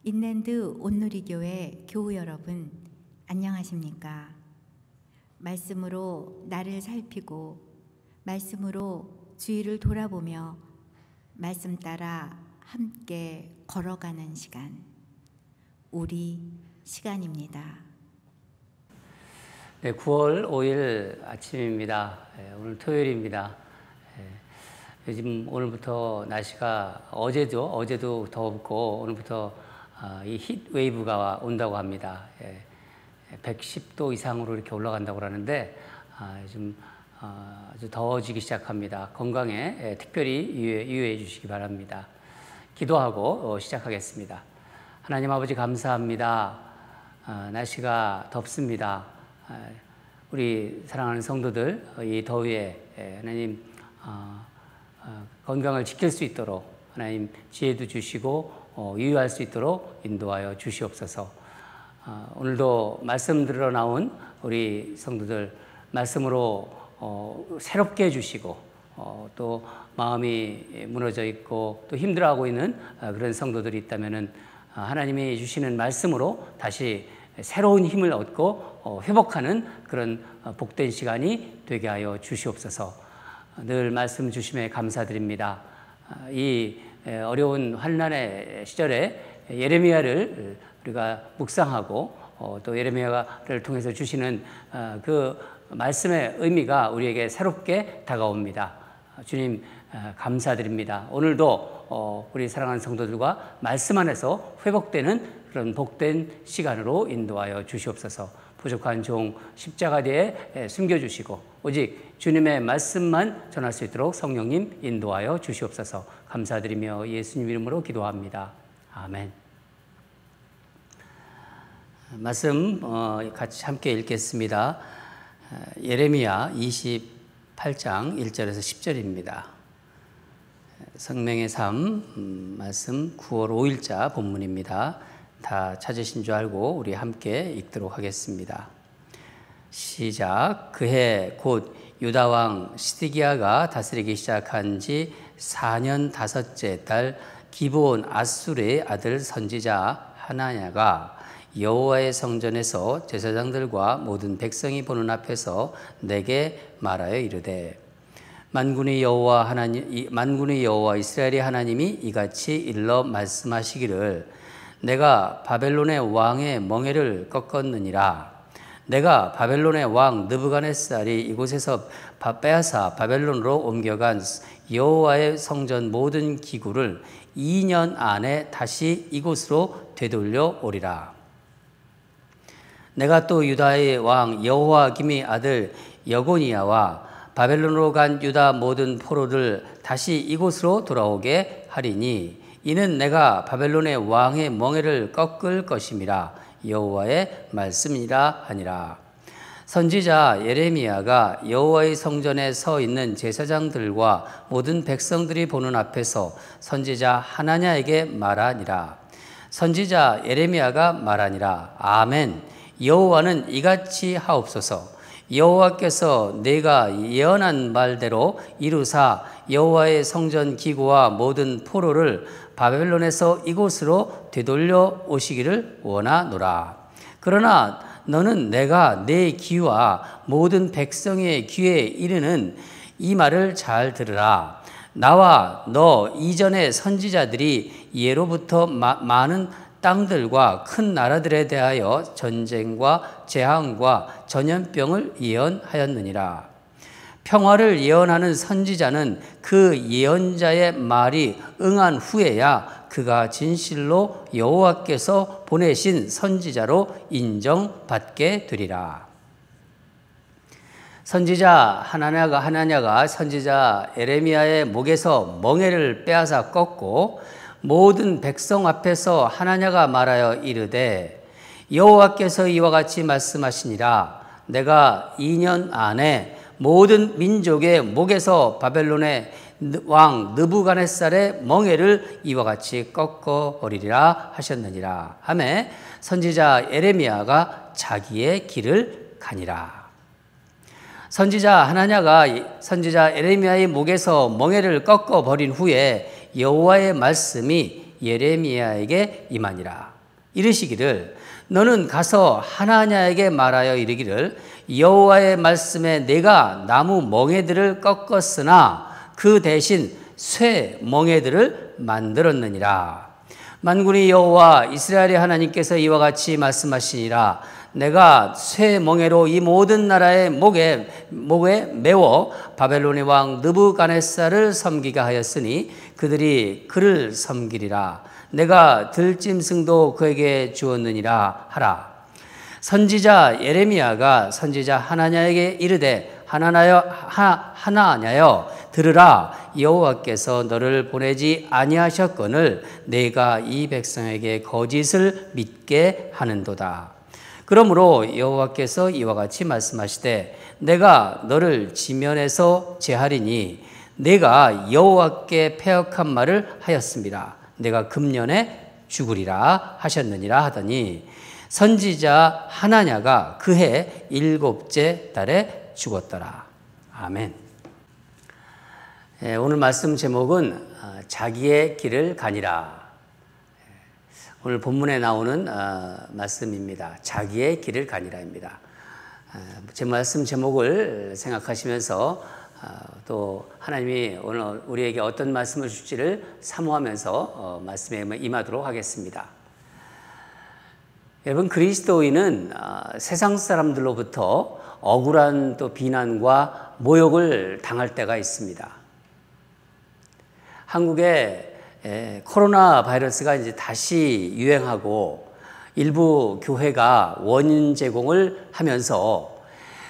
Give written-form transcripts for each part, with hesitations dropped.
인랜드 온누리교회 교우 여러분, 안녕하십니까? 말씀으로 나를 살피고 말씀으로 주위를 돌아보며 말씀 따라 함께 걸어가는 시간, 우리 시간입니다. 네, 9월 5일 아침입니다. 오늘 토요일입니다. 요즘 오늘부터 날씨가 어제도 더웠고 오늘부터 이 히트웨이브가 온다고 합니다. 110도 이상으로 이렇게 올라간다고 하는데 요즘 아주 더워지기 시작합니다. 건강에 특별히 유의해 주시기 바랍니다. 기도하고 시작하겠습니다. 하나님 아버지 감사합니다. 날씨가 덥습니다. 우리 사랑하는 성도들 이 더위에 하나님 건강을 지킬 수 있도록 하나님 지혜도 주시고 유의할 수 있도록 인도하여 주시옵소서. 오늘도 말씀 들어 나온 우리 성도들 말씀으로 새롭게 해주시고 또 마음이 무너져 있고 또 힘들어하고 있는 그런 성도들이 있다면은 하나님이 주시는 말씀으로 다시 새로운 힘을 얻고 회복하는 그런 복된 시간이 되게 하여 주시옵소서. 늘 말씀 주심에 감사드립니다. 이 어려운 환난의 시절에 예레미야를 우리가 묵상하고 또 예레미야를 통해서 주시는 그 말씀의 의미가 우리에게 새롭게 다가옵니다. 주님 감사드립니다. 오늘도 우리 사랑하는 성도들과 말씀 안에서 회복되는 그런 복된 시간으로 인도하여 주시옵소서. 부족한 종 십자가 뒤에 숨겨주시고 오직 주님의 말씀만 전할 수 있도록 성령님 인도하여 주시옵소서. 감사드리며 예수님 이름으로 기도합니다. 아멘. 말씀 같이 함께 읽겠습니다. 예레미야 28장 1절에서 10절입니다. 생명의 삶 말씀 9월 5일자 본문입니다. 다 찾으신 줄 알고 우리 함께 읽도록 하겠습니다. 시작. 그해 곧 유다 왕 시드기야가 다스리기 시작한 지 4년 다섯째 달 기브온 아술의 아들 선지자 하나냐가 여호와의 성전에서 제사장들과 모든 백성이 보는 앞에서 내게 말하여 이르되 만군의 여호와 이스라엘의 하나님이 이같이 일러 말씀하시기를 내가 바벨론의 왕의 멍에를 꺾었느니라. 내가 바벨론의 왕 느부갓네살이 이곳에서 빼앗아 바벨론으로 옮겨간 여호와의 성전 모든 기구를 2년 안에 다시 이곳으로 되돌려 오리라. 내가 또 유다의 왕 여호야김의 아들 여고니야와 바벨론으로 간 유다 모든 포로를 다시 이곳으로 돌아오게 하리니 이는 내가 바벨론의 왕의 멍에를 꺾을 것임이라. 여호와의 말씀이라 하니라. 선지자 예레미야가 여호와의 성전에 서 있는 제사장들과 모든 백성들이 보는 앞에서 선지자 하나냐에게 말하니라. 선지자 예레미야가 말하니라. 아멘. 여호와는 이같이 하옵소서. 여호와께서 내가 예언한 말대로 이루사 여호와의 성전 기구와 모든 포로를 바벨론에서 이곳으로 되돌려 오시기를 원하노라. 그러나 너는 내가 내 귀와 모든 백성의 귀에 이르는 이 말을 잘 들으라. 나와 너 이전의 선지자들이 예로부터 많은 땅들과 큰 나라들에 대하여 전쟁과 재앙과 전염병을 예언하였느니라. 평화를 예언하는 선지자는 그 예언자의 말이 응한 후에야 그가 진실로 여호와께서 보내신 선지자로 인정받게 되리라. 선지자 하나냐가 선지자 예레미야의 목에서 멍에를 빼앗아 꺾고 모든 백성 앞에서 하나냐가 말하여 이르되 여호와께서 이와 같이 말씀하시니라. 내가 2년 안에 모든 민족의 목에서 바벨론의 왕 느부갓네살의 멍에를 이와 같이 꺾어버리리라 하셨느니라 하매 선지자 예레미야가 자기의 길을 가니라. 선지자 하나냐가 선지자 예레미야의 목에서 멍에를 꺾어버린 후에 여호와의 말씀이 예레미야에게 임하니라. 이르시기를 너는 가서 하나냐에게 말하여 이르기를 여호와의 말씀에 내가 나무 멍에들을 꺾었으나 그 대신 쇠 멍에들을 만들었느니라. 만군의 여호와 이스라엘의 하나님께서 이와 같이 말씀하시니라. 내가 쇠 멍에로 이 모든 나라의 목에 메워 바벨론의 왕 느부갓네살을 섬기게 하였으니 그들이 그를 섬기리라. 내가 들짐승도 그에게 주었느니라 하라. 선지자 예레미야가 선지자 하나냐에게 이르되 하나냐여 들으라. 여호와께서 너를 보내지 아니하셨거늘 내가 이 백성에게 거짓을 믿게 하는도다. 그러므로 여호와께서 이와 같이 말씀하시되 내가 너를 지면에서 제하리니 내가 여호와께 패역한 말을 하였습니다. 내가 금년에 죽으리라 하셨느니라 하더니 선지자 하나냐가 그해 7째 달에 죽었더라. 아멘. 오늘 말씀 제목은 자기의 길을 가니라. 오늘 본문에 나오는 말씀입니다. 자기의 길을 가니라입니다. 제 말씀 제목을 생각하시면서 또 하나님이 오늘 우리에게 어떤 말씀을 줄지를 사모하면서 말씀에 임하도록 하겠습니다. 여러분, 그리스도인은 세상 사람들로부터 억울한 또 비난과 모욕을 당할 때가 있습니다. 한국에 코로나 바이러스가 이제 다시 유행하고 일부 교회가 원인 제공을 하면서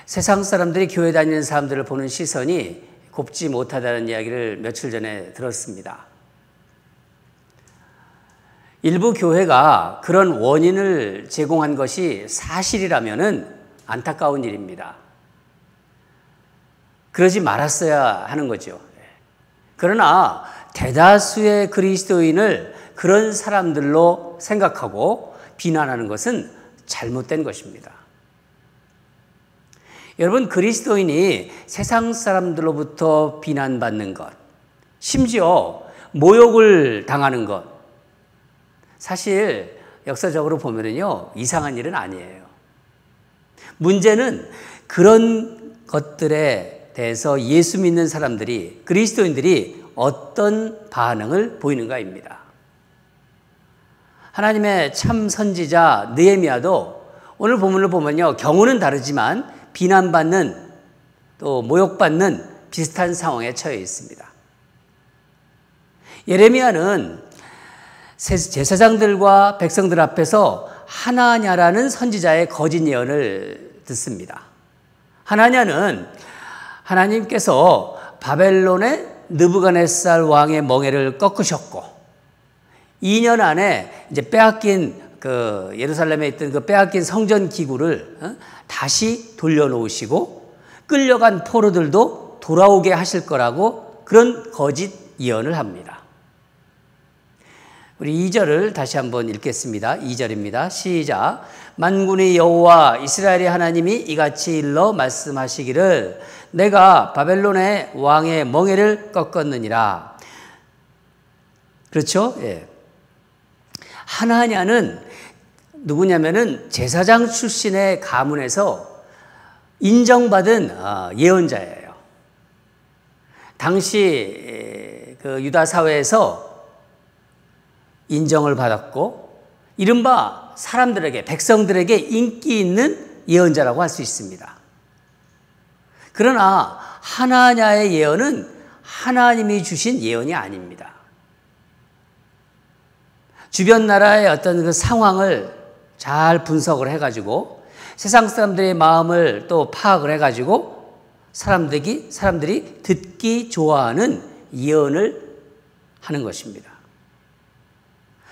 세상 사람들이 교회 다니는 사람들을 보는 시선이 곱지 못하다는 이야기를 며칠 전에 들었습니다. 일부 교회가 그런 원인을 제공한 것이 사실이라면은 안타까운 일입니다. 그러지 말았어야 하는 거죠. 그러나 대다수의 그리스도인을 그런 사람들로 생각하고 비난하는 것은 잘못된 것입니다. 여러분, 그리스도인이 세상 사람들로부터 비난받는 것, 심지어 모욕을 당하는 것, 사실 역사적으로 보면은요, 이상한 일은 아니에요. 문제는 그런 것들에 대해서 예수 믿는 사람들이, 그리스도인들이 어떤 반응을 보이는가입니다. 하나님의 참 선지자 느헤미야도 오늘 본문을 보면요, 경우는 다르지만 비난받는 또 모욕받는 비슷한 상황에 처해 있습니다. 예레미야는 제사장들과 백성들 앞에서 하나냐라는 선지자의 거짓 예언을 듣습니다. 하나냐는 하나님께서 바벨론의 느부갓네살 왕의 멍에를 꺾으셨고 2년 안에 이제 빼앗긴 그 예루살렘에 있던 그 빼앗긴 성전 기구를 다시 돌려놓으시고 끌려간 포로들도 돌아오게 하실 거라고 그런 거짓 예언을 합니다. 우리 2절을 다시 한번 읽겠습니다. 2절입니다. 시작. 만군의 여호와 이스라엘의 하나님이 이같이 일러 말씀하시기를 내가 바벨론의 왕의 멍에를 꺾었느니라. 그렇죠? 예. 하나냐는 누구냐면은 제사장 출신의 가문에서 인정받은 예언자예요. 당시 그 유다 사회에서 인정을 받았고 이른바 사람들에게, 백성들에게 인기 있는 예언자라고 할 수 있습니다. 그러나 하나냐의 예언은 하나님이 주신 예언이 아닙니다. 주변 나라의 어떤 그 상황을 잘 분석을 해가지고 세상 사람들의 마음을 또 파악을 해가지고 사람들이 듣기 좋아하는 예언을 하는 것입니다.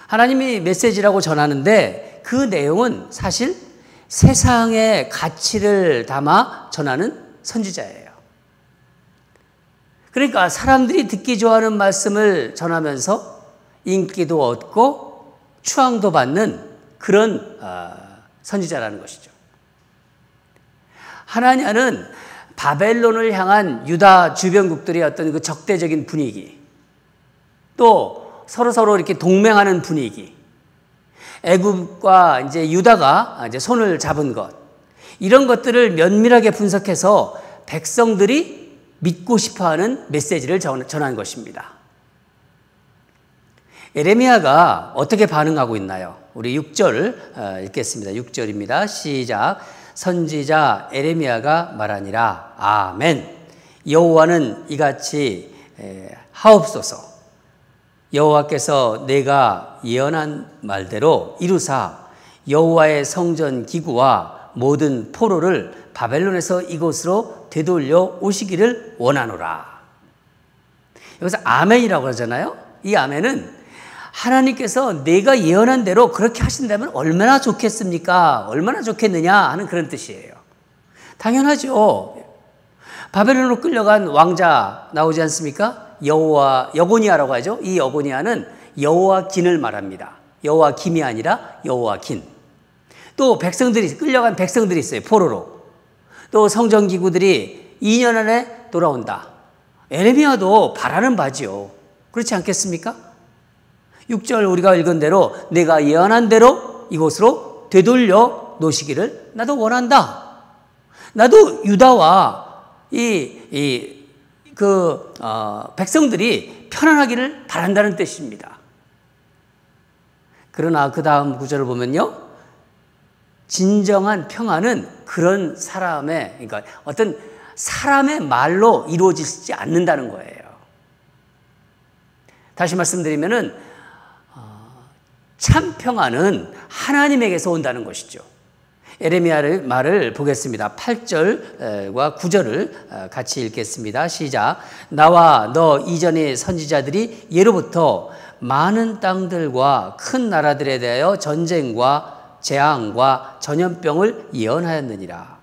하나님이 메시지라고 전하는데 그 내용은 사실 세상의 가치를 담아 전하는 선지자예요. 그러니까 사람들이 듣기 좋아하는 말씀을 전하면서 인기도 얻고 추앙도 받는 그런 선지자라는 것이죠. 하나냐는 바벨론을 향한 유다 주변국들의 어떤 그 적대적인 분위기, 또 서로 이렇게 동맹하는 분위기, 애굽과 이제 유다가 이제 손을 잡은 것, 이런 것들을 면밀하게 분석해서 백성들이 믿고 싶어하는 메시지를 전한 것입니다. 예레미야가 어떻게 반응하고 있나요? 우리 6절 읽겠습니다. 6절입니다. 시작. 선지자 예레미야가 말하니라. 아멘. 여호와는 이같이 하옵소서. 여호와께서 내가 예언한 말대로 이루사 여호와의 성전 기구와 모든 포로를 바벨론에서 이곳으로 되돌려 오시기를 원하노라. 여기서 아멘이라고 하잖아요. 이 아멘은 하나님께서 내가 예언한 대로 그렇게 하신다면 얼마나 좋겠습니까? 얼마나 좋겠느냐 하는 그런 뜻이에요. 당연하죠. 바벨론으로 끌려간 왕자 나오지 않습니까? 여고니아라고 하죠. 이 여고니아는 여호와긴을 말합니다. 여호와김이 아니라 여호와긴. 또 끌려간 백성들이 있어요. 포로로. 또 성전기구들이 2년 안에 돌아온다. 예레미야도 바라는 바지요. 그렇지 않겠습니까? 6절 우리가 읽은 대로 내가 예언한 대로 이곳으로 되돌려 놓으시기를 나도 원한다. 나도 유다와 백성들이 편안하기를 바란다는 뜻입니다. 그러나 그 다음 구절을 보면요. 진정한 평안은 그런 그러니까 어떤 사람의 말로 이루어지지 않는다는 거예요. 다시 말씀드리면은 참 평안은 하나님에게서 온다는 것이죠. 예레미야의 말을 보겠습니다. 8절과 9절을 같이 읽겠습니다. 시작. 나와 너 이전의 선지자들이 예로부터 많은 땅들과 큰 나라들에 대하여 전쟁과 재앙과 전염병을 예언하였느니라.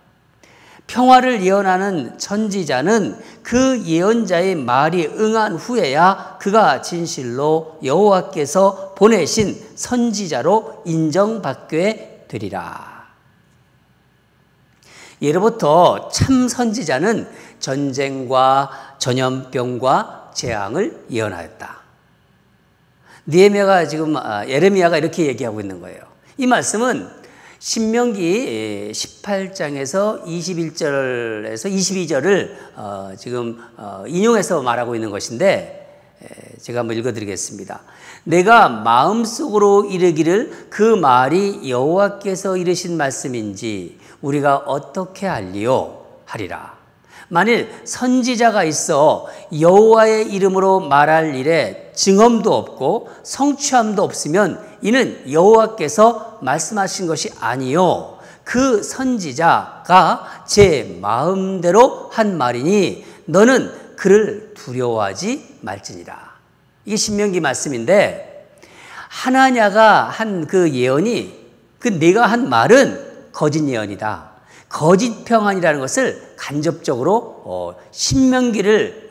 평화를 예언하는 선지자는 그 예언자의 말이 응한 후에야 그가 진실로 여호와께서 보내신 선지자로 인정받게 되리라. 예로부터 참 선지자는 전쟁과 전염병과 재앙을 예언하였다. 예레미야가 이렇게 얘기하고 있는 거예요. 이 말씀은 신명기 18장에서 21절에서 22절을 지금 인용해서 말하고 있는 것인데 제가 한번 읽어드리겠습니다. 내가 마음속으로 이르기를 그 말이 여호와께서 이르신 말씀인지 우리가 어떻게 알리요 하리라. 만일 선지자가 있어 여호와의 이름으로 말할 일에 증언도 없고 성취함도 없으면 이는 여호와께서 말씀하신 것이 아니요 그 선지자가 제 마음대로 한 말이니 너는 그를 두려워하지 말지니라. 이게 신명기 말씀인데 하나냐가 한 그 예언이 내가 한 말은 거짓 예언이다. 거짓 평안이라는 것을 간접적으로 신명기를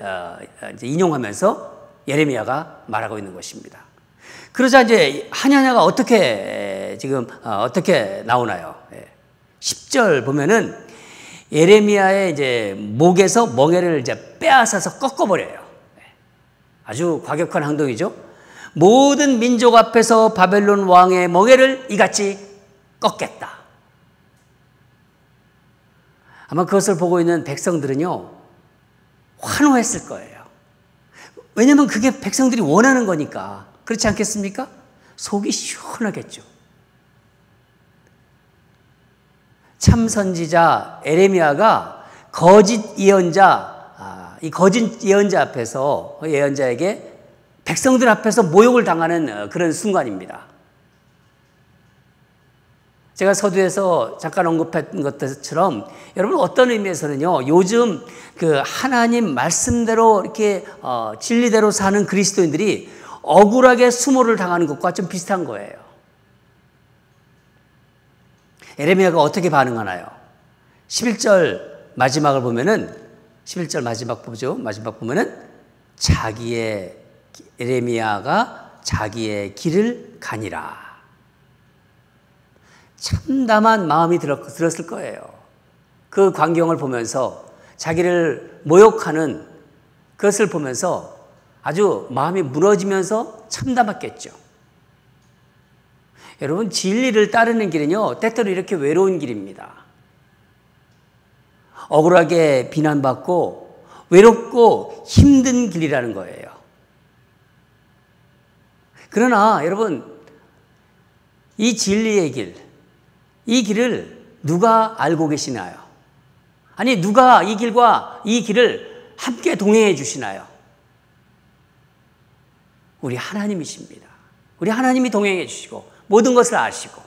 인용하면서 예레미야가 말하고 있는 것입니다. 그러자 이제 하냐냐가 어떻게 나오나요? 10절 보면은 예레미야의 이제 목에서 멍에를 이제 빼앗아서 꺾어버려요. 아주 과격한 행동이죠. 모든 민족 앞에서 바벨론 왕의 멍에를 이같이 꺾겠다. 아마 그것을 보고 있는 백성들은요, 환호했을 거예요. 왜냐하면 그게 백성들이 원하는 거니까. 그렇지 않겠습니까? 속이 시원하겠죠. 참 선지자 예레미야가 거짓 예언자, 이 거짓 예언자 앞에서 예언자에게 백성들 앞에서 모욕을 당하는 그런 순간입니다. 제가 서두에서 잠깐 언급했던 것처럼 여러분 어떤 의미에서는요, 요즘 그 하나님 말씀대로 이렇게 진리대로 사는 그리스도인들이 억울하게 수모를 당하는 것과 좀 비슷한 거예요. 예레미야가 어떻게 반응하나요? 11절 마지막을 보면은 11절 마지막 보죠. 마지막 보면은 예레미야가 자기의 길을 가니라. 참담한 마음이 들었을 거예요. 그 광경을 보면서 자기를 모욕하는 그것을 보면서 아주 마음이 무너지면서 참담했겠죠. 여러분, 진리를 따르는 길은요, 때때로 이렇게 외로운 길입니다. 억울하게 비난받고 외롭고 힘든 길이라는 거예요. 그러나 여러분, 이 진리의 길, 이 길을 누가 알고 계시나요? 아니, 누가 이 길과 이 길을 함께 동행해 주시나요? 우리 하나님이십니다. 우리 하나님이 동행해 주시고 모든 것을 아시고.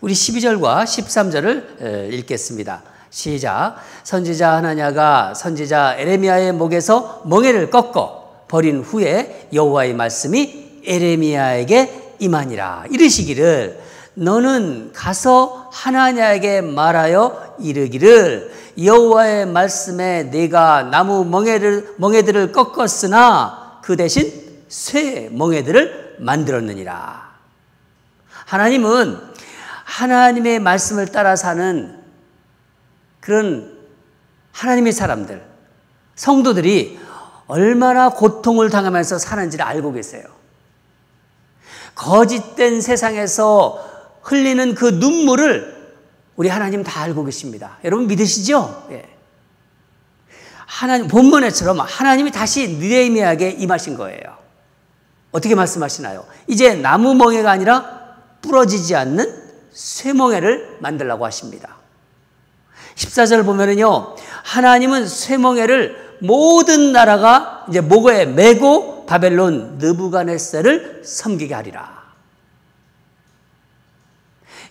우리 12절과 13절을 읽겠습니다. 시작. 선지자 하나냐가 선지자 에레미야의 목에서 멍에를 꺾어 버린 후에 여호와의 말씀이 에레미야에게 임하니라. 이르시기를 너는 가서 하나냐에게 말하여 이르기를 여호와의 말씀에 내가 나무 멍에들을 꺾었으나 그 대신 쇠 멍에들을 만들었느니라. 하나님은 하나님의 말씀을 따라 사는 그런 하나님의 사람들, 성도들이 얼마나 고통을 당하면서 사는지를 알고 계세요. 거짓된 세상에서 흘리는 그 눈물을 우리 하나님 다 알고 계십니다. 여러분 믿으시죠? 예. 하나님, 본문에처럼 하나님이 다시 느헤미야에게 임하신 거예요. 어떻게 말씀하시나요? 이제 나무 멍에가 아니라 부러지지 않는 쇠멍에를 만들라고 하십니다. 14절 보면은요, 하나님은 쇠멍에를 모든 나라가 이제 목에 메고 바벨론 느부갓네살을 섬기게 하리라.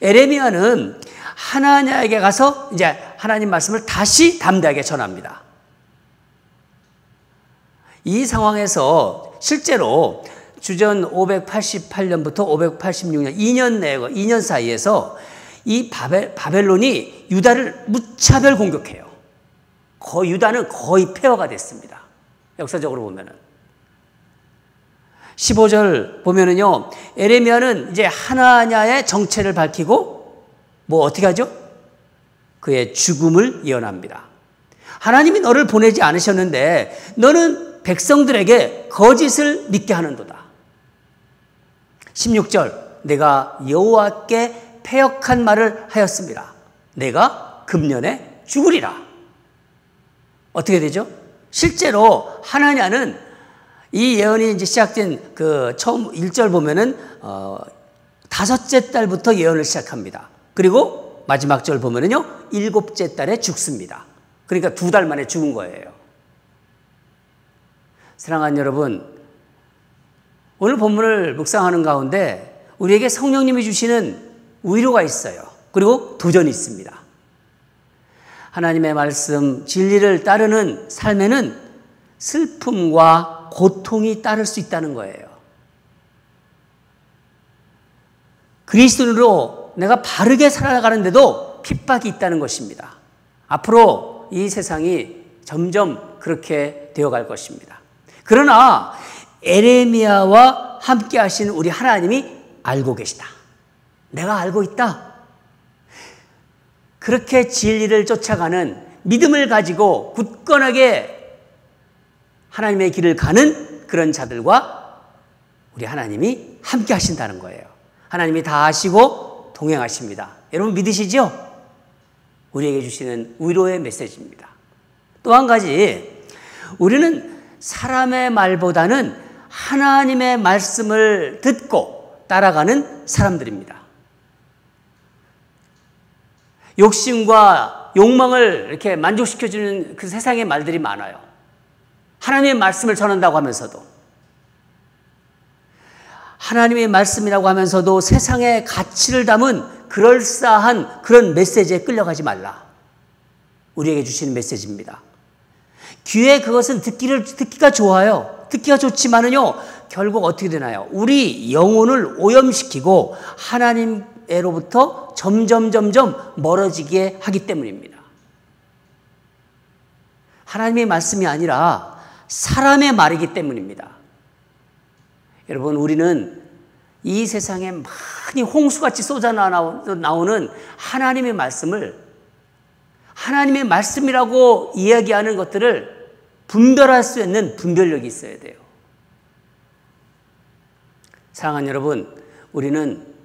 에레미야는 하나냐에게 가서 이제 하나님 말씀을 다시 담대하게 전합니다. 이 상황에서 실제로 주전 588년부터 586년 2년 사이에서 이 바벨론이 유다를 무차별 공격해요. 유다는 거의 폐허가 됐습니다. 역사적으로 보면은. 15절 보면은요, 에레미야는 이제 하나냐의 정체를 밝히고 뭐 어떻게 하죠? 그의 죽음을 예언합니다. 하나님이 너를 보내지 않으셨는데 너는 백성들에게 거짓을 믿게 하는도다. 16절, 내가 여호와께 패역한 말을 하였습니다. 내가 금년에 죽으리라. 어떻게 되죠? 실제로 하나냐는 이 예언이 이제 시작된 그 처음 1절 보면은 5째 달부터 예언을 시작합니다. 그리고 마지막 절 보면은요 7째 달에 죽습니다. 그러니까 2달 만에 죽은 거예요. 사랑하는 여러분, 오늘 본문을 묵상하는 가운데 우리에게 성령님이 주시는 위로가 있어요. 그리고 도전이 있습니다. 하나님의 말씀, 진리를 따르는 삶에는 슬픔과 고통이 따를 수 있다는 거예요. 그리스도인으로 내가 바르게 살아가는데도 핍박이 있다는 것입니다. 앞으로 이 세상이 점점 그렇게 되어갈 것입니다. 그러나 에레미야와 함께 하신 우리 하나님이 알고 계시다. 내가 알고 있다. 그렇게 진리를 쫓아가는 믿음을 가지고 굳건하게 하나님의 길을 가는 그런 자들과 우리 하나님이 함께 하신다는 거예요. 하나님이 다 아시고 동행하십니다. 여러분 믿으시죠? 우리에게 주시는 위로의 메시지입니다. 또 한 가지, 우리는 사람의 말보다는 하나님의 말씀을 듣고 따라가는 사람들입니다. 욕심과 욕망을 이렇게 만족시켜주는 그 세상의 말들이 많아요. 하나님의 말씀을 전한다고 하면서도, 하나님의 말씀이라고 하면서도 세상의 가치를 담은 그럴싸한 그런 메시지에 끌려가지 말라. 우리에게 주시는 메시지입니다. 귀에 그것은 듣기가 좋아요. 듣기가 좋지만은요, 결국 어떻게 되나요? 우리 영혼을 오염시키고 하나님으로부터 점점 멀어지게 하기 때문입니다. 하나님의 말씀이 아니라 사람의 말이기 때문입니다. 여러분, 우리는 이 세상에 많이 홍수같이 쏟아 나오는 하나님의 말씀을, 하나님의 말씀이라고 이야기하는 것들을 분별할 수 있는 분별력이 있어야 돼요. 사랑하는 여러분, 우리는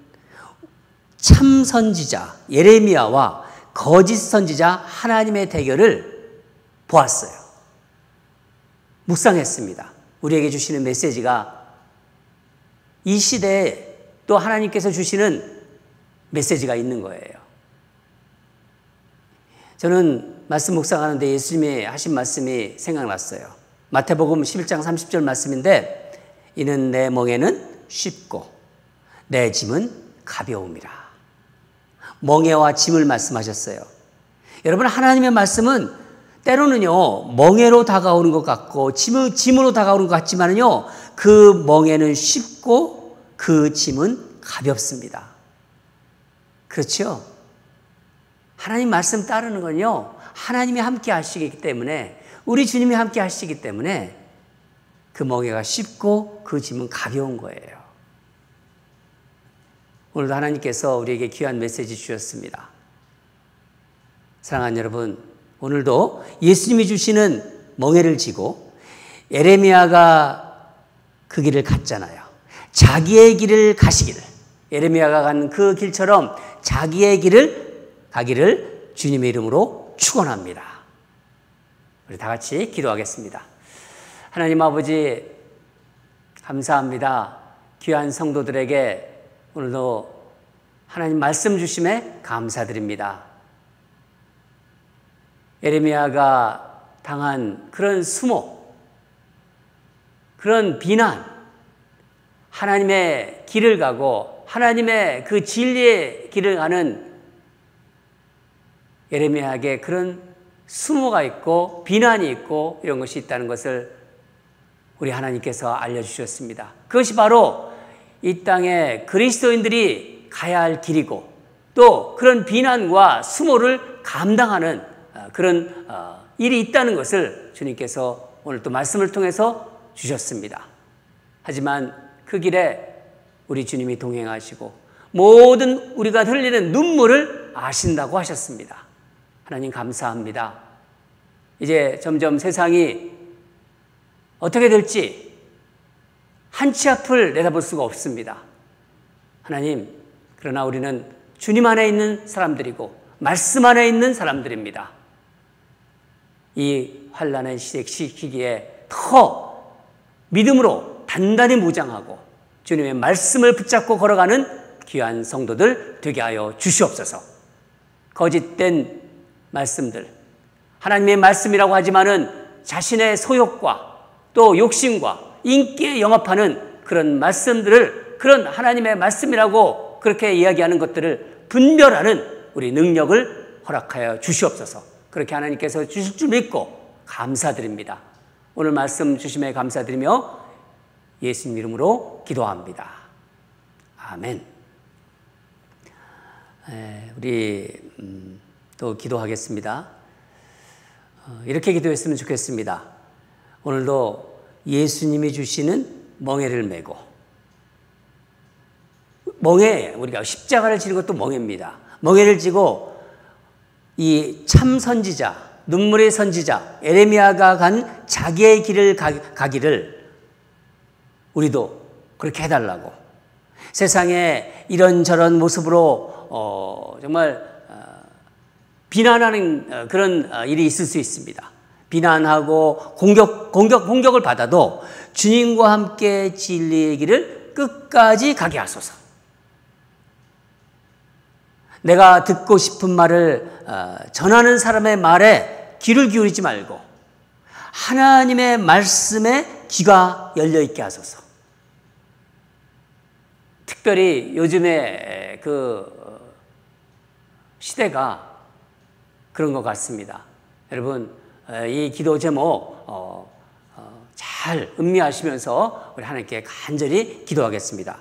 참 선지자 예레미야와 거짓 선지자 하나님의 대결을 보았어요. 묵상했습니다. 우리에게 주시는 메시지가 이 시대에 또 하나님께서 주시는 메시지가 있는 거예요. 저는 말씀 묵상하는데 예수님이 하신 말씀이 생각났어요. 마태복음 11장 30절 말씀인데, 이는 내 멍에는 쉽고 내 짐은 가벼움이라. 멍에와 짐을 말씀하셨어요. 여러분, 하나님의 말씀은 때로는요 멍에로 다가오는 것 같고 짐으로 다가오는 것 같지만은요, 그 멍에는 쉽고 그 짐은 가볍습니다. 그렇죠? 하나님 말씀 따르는 건요, 하나님이 함께 하시기 때문에, 우리 주님이 함께 하시기 때문에 그 멍에가 쉽고 그 짐은 가벼운 거예요. 오늘도 하나님께서 우리에게 귀한 메시지 주셨습니다. 사랑하는 여러분, 오늘도 예수님이 주시는 멍에를 지고, 예레미야가 그 길을 갔잖아요. 자기의 길을 가시기를, 예레미야가 간 그 길처럼 자기의 길을 가기를 주님의 이름으로 축원합니다. 우리 다 같이 기도하겠습니다. 하나님 아버지, 감사합니다. 귀한 성도들에게 오늘도 하나님 말씀 주심에 감사드립니다. 예레미야가 당한 그런 수모, 그런 비난, 하나님의 길을 가고 하나님의 그 진리의 길을 가는 예레미야에게 그런 수모가 있고 비난이 있고 이런 것이 있다는 것을 우리 하나님께서 알려주셨습니다. 그것이 바로 이 땅에 그리스도인들이 가야 할 길이고, 또 그런 비난과 수모를 감당하는 그런 일이 있다는 것을 주님께서 오늘 또 말씀을 통해서 주셨습니다. 하지만 그 길에 우리 주님이 동행하시고 모든 우리가 흘리는 눈물을 아신다고 하셨습니다. 하나님 감사합니다. 이제 점점 세상이 어떻게 될지 한 치 앞을 내다볼 수가 없습니다. 하나님, 그러나 우리는 주님 안에 있는 사람들이고 말씀 안에 있는 사람들입니다. 이 환난의 시기에 더 믿음으로 단단히 무장하고 주님의 말씀을 붙잡고 걸어가는 귀한 성도들 되게 하여 주시옵소서. 거짓된 말씀들, 하나님의 말씀이라고 하지만은 자신의 소욕과 또 욕심과 인기에 영합하는 그런 말씀들을, 그런 하나님의 말씀이라고 그렇게 이야기하는 것들을 분별하는 우리 능력을 허락하여 주시옵소서. 그렇게 하나님께서 주실 줄 믿고 감사드립니다. 오늘 말씀 주심에 감사드리며 예수님 이름으로 기도합니다. 아멘. 우리 또 기도하겠습니다. 이렇게 기도했으면 좋겠습니다. 오늘도 예수님이 주시는 멍에를 메고, 멍에, 우리가 십자가를 지는 것도 멍에입니다. 멍에를 지고 이 참 선지자, 눈물의 선지자 예레미야가 간 자기의 길을 가기를 우리도 그렇게 해달라고, 세상에 이런저런 모습으로 정말 비난하는 그런 일이 있을 수 있습니다. 비난하고 공격을 받아도 주님과 함께 진리의 길을 끝까지 가게 하소서. 내가 듣고 싶은 말을 전하는 사람의 말에 귀를 기울이지 말고 하나님의 말씀에 귀가 열려 있게 하소서. 특별히 요즘에 그 시대가 그런 것 같습니다. 여러분, 이 기도 제목 잘 음미하시면서 우리 하나님께 간절히 기도하겠습니다.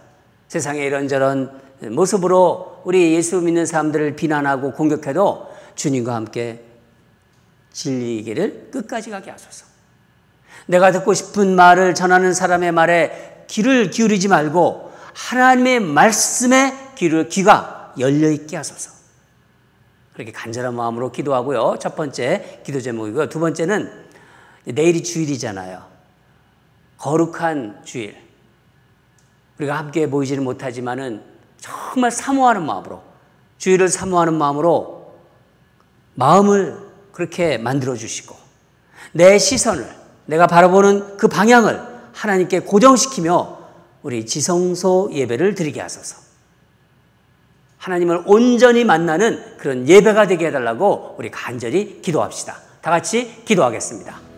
세상에 이런저런 모습으로 우리 예수 믿는 사람들을 비난하고 공격해도 주님과 함께 진리의 길을 끝까지 가게 하소서. 내가 듣고 싶은 말을 전하는 사람의 말에 귀를 기울이지 말고 하나님의 말씀에 귀가 열려있게 하소서. 그렇게 간절한 마음으로 기도하고요. 첫 번째 기도 제목이고요. 두 번째는 내일이 주일이잖아요. 거룩한 주일. 우리가 함께 모이지는 못하지만은 정말 사모하는 마음으로, 주일을 사모하는 마음으로 마음을 그렇게 만들어 주시고 내 시선을, 내가 바라보는 그 방향을 하나님께 고정시키며 우리 지성소 예배를 드리게 하소서. 하나님을 온전히 만나는 그런 예배가 되게 해달라고 우리 간절히 기도합시다. 다 같이 기도하겠습니다.